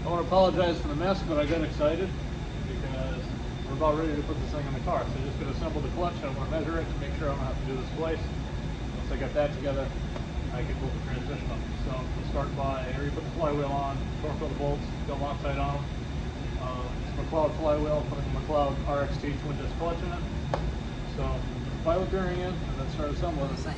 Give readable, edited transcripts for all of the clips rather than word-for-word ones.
I want to apologize for the mess, but I got excited because we're about ready to put this thing in the car. So I'm just going to assemble the clutch. I want to measure it to make sure I don't have to do this twice. Once I get that together, I can pull the transmission up. So we'll start by, I already put the flywheel on, torque all the bolts, got Loctite on them. It's McLeod flywheel, putting the McLeod RXT twin disc clutch in it. So put the pilot bearing in and then start assembling the thing.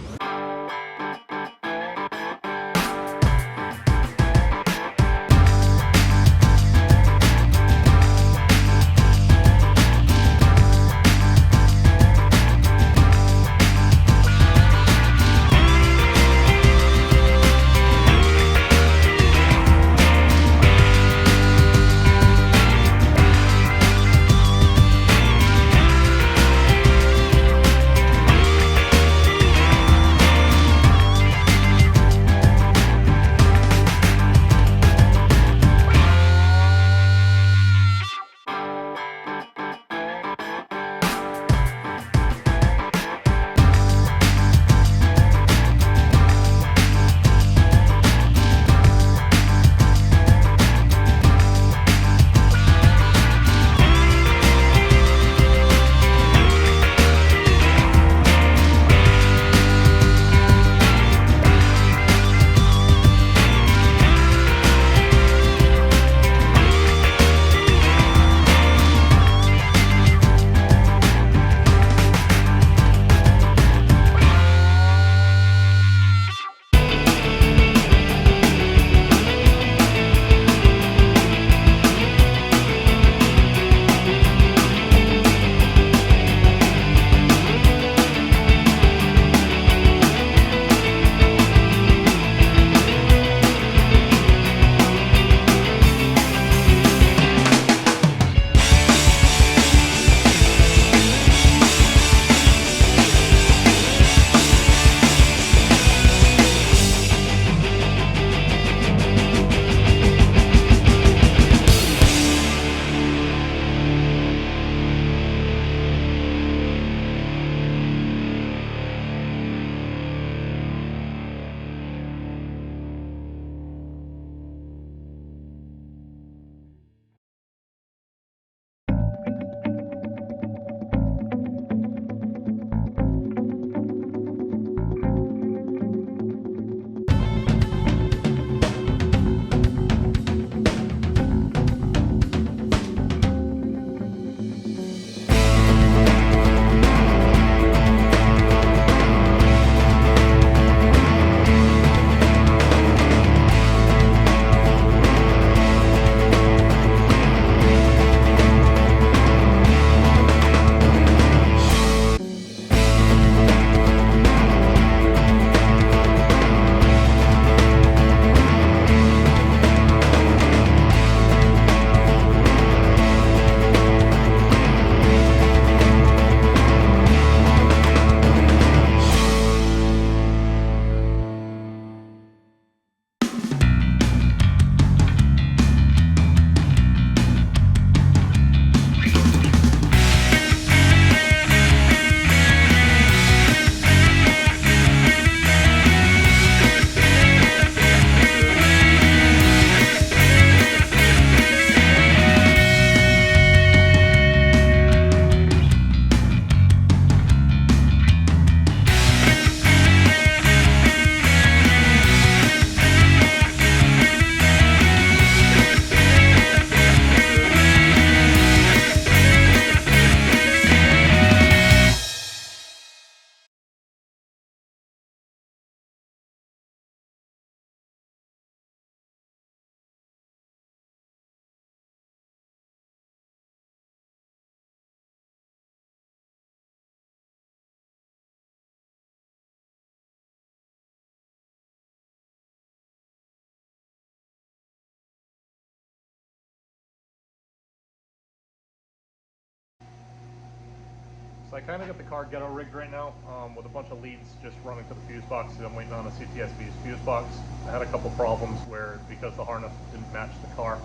So I kind of got the car ghetto rigged right now with a bunch of leads just running to the fuse box. I'm waiting on a CTS-V's fuse box. I had a couple problems where, because the harness didn't match the car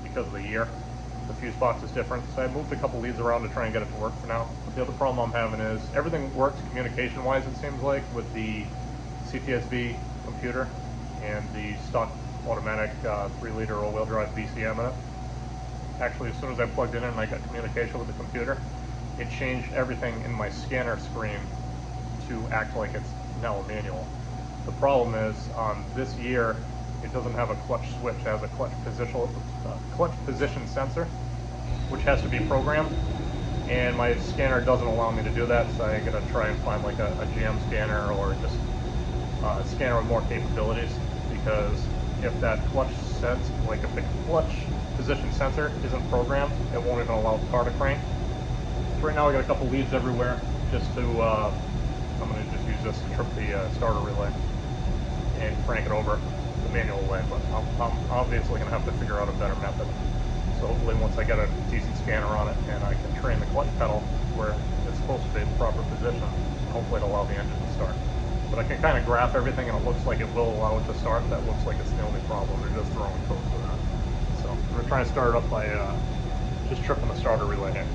because of the year, the fuse box is different. So I moved a couple leads around to try and get it to work for now. But the other problem I'm having is everything works communication-wise, it seems like, with the CTS-V computer and the stock automatic 3-liter all-wheel drive VCM in it. Actually, as soon as I plugged it in and I got communication with the computer, it changed everything in my scanner screen to act like it's now a manual. The problem is, this year, it doesn't have a clutch switch. It has a clutch position sensor, which has to be programmed, and my scanner doesn't allow me to do that, so I gotta try and find like a jam scanner or just a scanner with more capabilities, because if that clutch sense, like if the clutch position sensor isn't programmed, it won't even allow the car to crank. So right now I got a couple leads everywhere, just to, I'm gonna just use this to trip the starter relay and crank it over the manual way, but I'm obviously gonna have to figure out a better method. So hopefully once I get a decent scanner on it and I can train the clutch pedal where it's supposed to be in the proper position, hopefully it'll allow the engine to start. But I can kind of graph everything and it looks like it will allow it to start. That looks like it's the only problem. They're just throwing code for that. So I'm going to try and start it up by just tripping the starter relay here.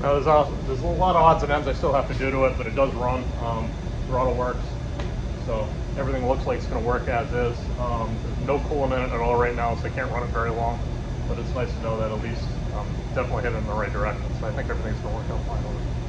Now there's a lot of odds and ends I still have to do to it, but it does run. Throttle works, so everything looks like it's going to work as is. There's no coolant in it at all right now, so I can't run it very long, but it's nice to know that at least I'm definitely heading in the right direction, so I think everything's going to work out fine with it.